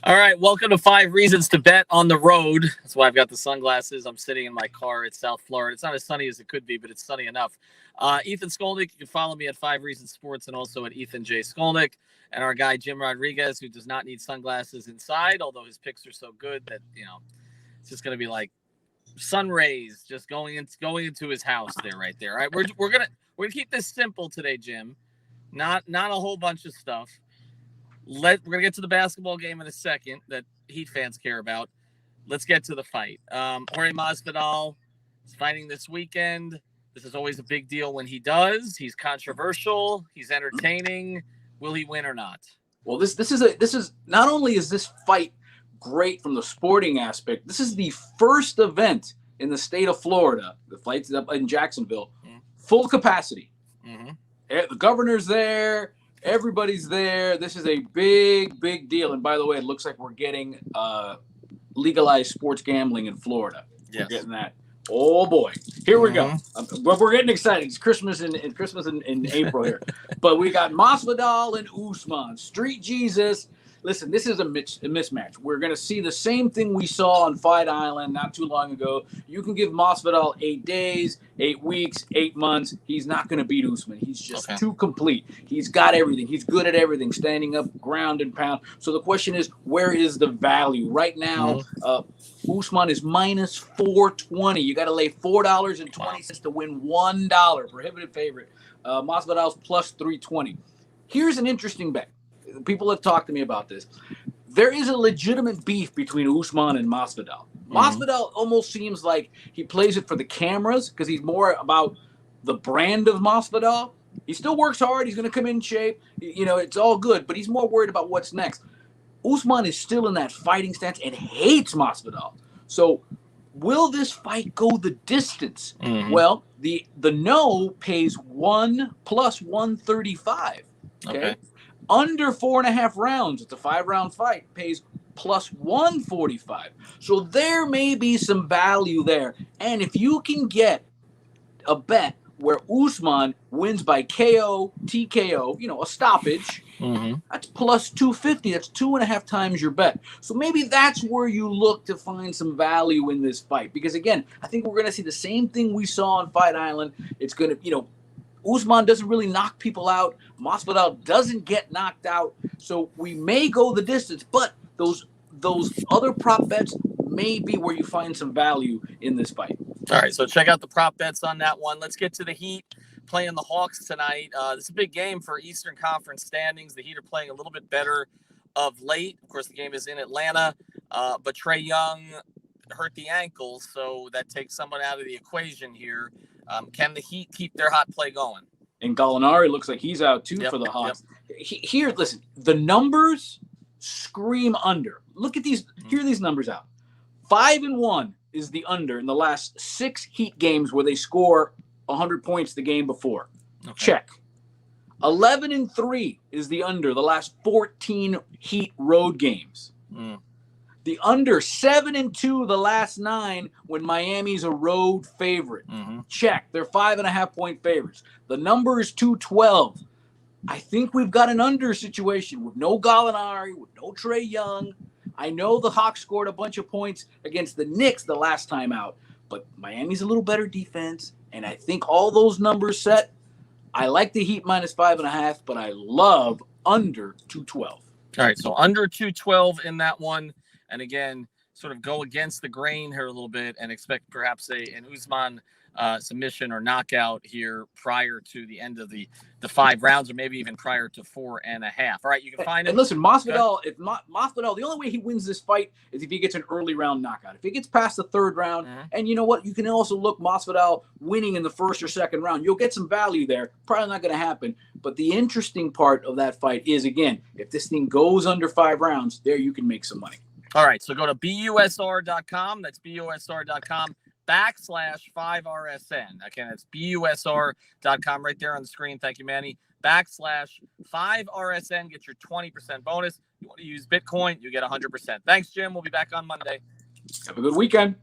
All right, welcome to 5 Reasons to Bet on the Road. That's why I've got the sunglasses. I'm sitting in my car at South Florida. It's not as sunny as it could be, but it's sunny enough. Ethan Skolnick, you can follow me at 5 Reasons Sports and also at Ethan J. Skolnick. And our guy, Jim Rodriguez, who does not need sunglasses inside, although his picks are so good that, it's just going to be like sun rays just going into his house there, right there. All right, we're gonna keep this simple today, Jim. Not a whole bunch of stuff. We're going to get to the basketball game in a second that Heat fans care about. Let's get to the fight. Jorge Masvidal is fighting this weekend. This is always a big deal when he does. He's controversial. He's entertaining. Will he win or not? Well, this is not only is this fight great from the sporting aspect, this is the first event in the state of Florida. The fight's up in Jacksonville, full capacity. Mm-hmm. The governor's there. Everybody's there. This is a big deal. And by the way, it looks like we're getting legalized sports gambling in Florida. Yes. We're getting that. Oh boy, here we go. We're getting excited. It's Christmas in April here. But we got Masvidal and Usman, Street Jesus. Listen, this is a mismatch. We're going to see the same thing we saw on Fight Island not too long ago. You can give Masvidal 8 days, 8 weeks, 8 months. He's not going to beat Usman. He's just too complete. He's got everything. He's good at everything, standing up, ground and pound. So the question is, where is the value? Right now, Usman is minus 420. You got to lay $4.20 to win $1. Prohibitive favorite. Masvidal's plus 320. Here's an interesting bet. People have talked to me about this. There is a legitimate beef between Usman and Masvidal. Masvidal almost seems like he plays it for the cameras because he's more about the brand of Masvidal. He still works hard. He's going to come in shape. It's all good, but he's more worried about what's next. Usman is still in that fighting stance and hates Masvidal. So will this fight go the distance? Well, the no pays 1 plus 135. Okay. Under 4.5 rounds, it's a 5-round fight, pays plus 145. So there may be some value there. And if you can get a bet where Usman wins by KO, TKO, a stoppage, that's plus 250. That's 2.5 times your bet. So maybe that's where you look to find some value in this fight. Because again, I think we're going to see the same thing we saw on Fight Island. It's going to, Usman doesn't really knock people out. Masvidal doesn't get knocked out. So we may go the distance, but those other prop bets may be where you find some value in this fight. All right, so check out the prop bets on that one. Let's get to the Heat playing the Hawks tonight. This is a big game for Eastern Conference standings. The Heat are playing a little bit better of late. Of course, the game is in Atlanta, but Trae Young hurt the ankle, so that takes someone out of the equation here. Can the Heat keep their hot play going? And Gallinari looks like he's out too for the Hawks. Here, listen, the numbers scream under. Look at these. Hear these numbers out. 5-1 is the under in the last 6 Heat games where they score 100 points the game before. Check. 11-3 is the under the last 14 Heat road games. The under 7-2 the last 9 when Miami's a road favorite. Check. They're 5.5-point favorites. The number is 212. I think we've got an under situation with no Gallinari, with no Trae Young. I know the Hawks scored a bunch of points against the Knicks the last time out, but Miami's a little better defense, and I think all those numbers set. I like the Heat minus 5.5, but I love under 212. All right, so under 212 in that one. And again, sort of go against the grain here a little bit and expect perhaps an Usman submission or knockout here prior to the end of the 5 rounds, or maybe even prior to 4.5. All right, you can find it. And listen, Masvidal, Masvidal, the only way he wins this fight is if he gets an early round knockout. If he gets past the 3rd round, and you know what, you can also look Masvidal winning in the 1st or 2nd round. You'll get some value there. Probably not going to happen. But the interesting part of that fight is, again, if this thing goes under 5 rounds, there you can make some money. All right, so go to busr.com. That's busr.com/5RSN. Again, that's busr.com right there on the screen. Thank you, Manny. /5RSN. Get your 20% bonus. You want to use Bitcoin, you get 100%. Thanks, Jim. We'll be back on Monday. Have a good weekend.